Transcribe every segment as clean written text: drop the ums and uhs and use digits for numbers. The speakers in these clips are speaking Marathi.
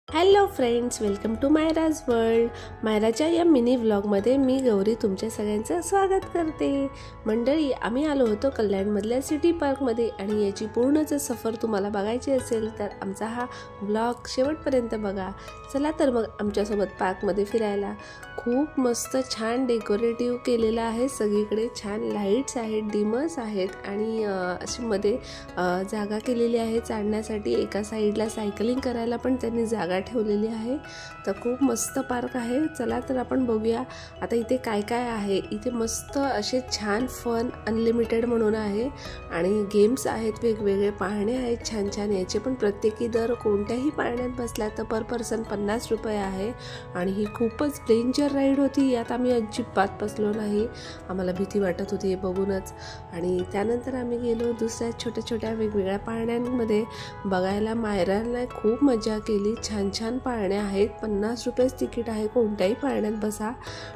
Hello friends, welcome to Mayra's world. मायराच्या या मिनी व्लॉगमध्ये मी गौरी तुमच्या सगळ्यांचं स्वागत करते. मंडळी, आम्ही आलो होतो कल्याणमधल्या सिटी पार्कमध्ये आणि याची पूर्णच सफर तुम्हाला बघायची असेल तर आमचा हा व्लॉग शेवटपर्यंत बघा. चला तर मग आमच्यासोबत पार्कमध्ये फिरायला. खूप मस्त छान डेकोरेटिव्ह केलेलं आहे. सगळीकडे छान लाईट्स आहेत, डिमर्स आहेत आणि अशी मध्ये जागा केलेली आहे चढण्यासाठी. एका साईडला सायकलिंग करायला पण त्यांनी जागा ठेवलेली आहे. तर खूप मस्त पार्क आहे. चला तर आपण बघूया आता इथे काय काय आहे. इथे मस्त असे छान फन अनलिमिटेड म्हणून आहे आणि गेम्स आहेत, वेगवेगळे पाळणे आहेत छान छान. याचे पण प्रत्येकी दर कोणत्याही पाळण्यात बसला तर पर पर्सन 50 रुपये आहे आणि ही खूपच डेंजर राईड होती. यात आम्ही अजिबात बसलो नाही, आम्हाला भीती वाटत होती हे बघूनच. आणि त्यानंतर आम्ही गेलो दुसऱ्या छोट्या छोट्या वेगवेगळ्या पाळण्यांमध्ये बघायला. मायराने खूप मजा केली. छान छान पाळण्या आहेत, 50 रुपयेच तिकीट आहे, कोणत्याही पाळण्यात बसा.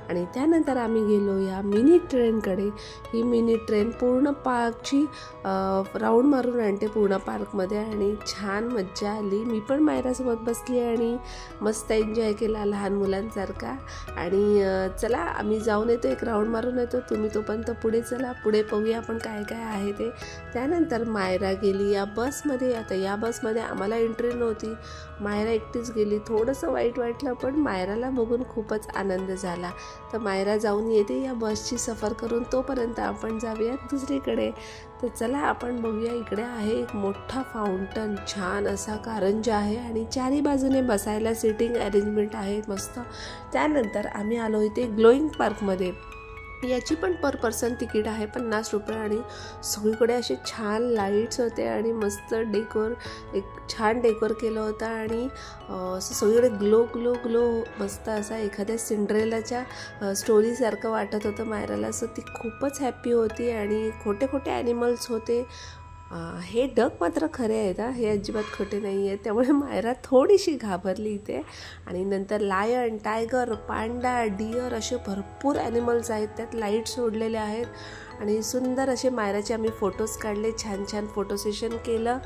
आणि त्यानंतर आम्ही गेलो या मिनी ट्रेनकडे. ही मिनी ट्रेन पूर्ण पार्कची राऊंड मारून आणते पूर्ण पार्कमध्ये आणि छान मज्जा आली. मी पण मायरासोबत बसली आणि मस्त एन्जॉय केला लहान मुलांसारखा. आणि चला आम्ही जाऊन येतो, एक राऊंड मारून येतो. तुम्ही तोपर्यंत पुढे चला, पुढे बघूया आपण काय काय आहे ते. त्यानंतर मायरा गेली या बसमध्ये. आता या बसमध्ये आम्हाला एंट्री नव्हती, मायरा एकटीच गेली. थोडंसं वाईट वाटलं पण मायराला बघून खूपच आनंद झाला. तर मायरा जाऊन येते या बसची सफर करून, तोपर्यंत आपण जाऊयात दुसरीकडे. तर चला आपण बघूया. इकडे आहे एक मोठा फाउंटन, छान असा कारंजा आहे आणि चारी बाजूने बसायला सिटिंग अरेंजमेंट आहे मस्त. त्यानंतर आम्ही आलो इथे ग्लोईंग पार्कमध्ये. याची पण पर पर्सन तिकीट आहे 50 रुपये आणि सगळीकडे असे छान लाईट्स होते आणि मस्त एक छान डेकोर केलं होतं आणि असं सगळीकडे ग्लो ग्लो ग्लो मस्त असा एखाद्या सिंड्रेलाच्या स्टोरीसारखं वाटत होतं मायराला. सो ती खूपच हॅप्पी होती आणि खोटे खोटे ॲनिमल्स होते. हे डक मात्र खरे आहेत, हे अजिबात खोटे नाही आहेत. त्यामुळे मायरा थोडीशी घाबरली इथे. आणि नंतर लायन, टायगर, पांडा, डिअर असे भरपूर ॲनिमल्स आहेत. त्यात लाईट सोडलेले आहेत आणि सुंदर असे मायराचे आम्ही फोटोज काढले, छान छान फोटो सेशन केलं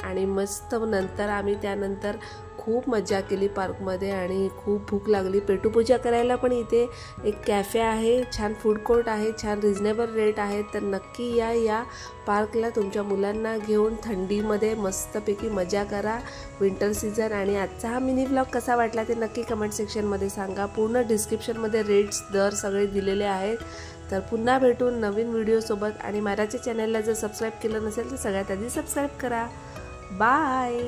आणि मस्त. नंतर आम्ही त्यानंतर खूप मजा केली पार्कमध्ये आणि खूप भूक लागली. पेटूपूजा करायला पण इथे एक कॅफे आहे, छान फूड कोर्ट आहे, छान रिजनेबल रेट आहे. तर नक्की या पार्कला तुमच्या मुलांना घेऊन थंडीमध्ये मस्तपैकी मजा करा, विंटर सीझन. आणि आजचा हा मिनी व्लॉग कसा वाटला ते नक्की कमेंट सेक्शनमध्ये सांगा. पूर्ण डिस्क्रिप्शनमध्ये रेट्स दर सगळे दिलेले आहेत. तर पुन्हा भेटून नवीन व्हिडिओसोबत. आणि मायराच्या चॅनलला जर सबस्क्राईब केलं नसेल तर सगळ्यात आधी सबस्क्राईब करा. बाय.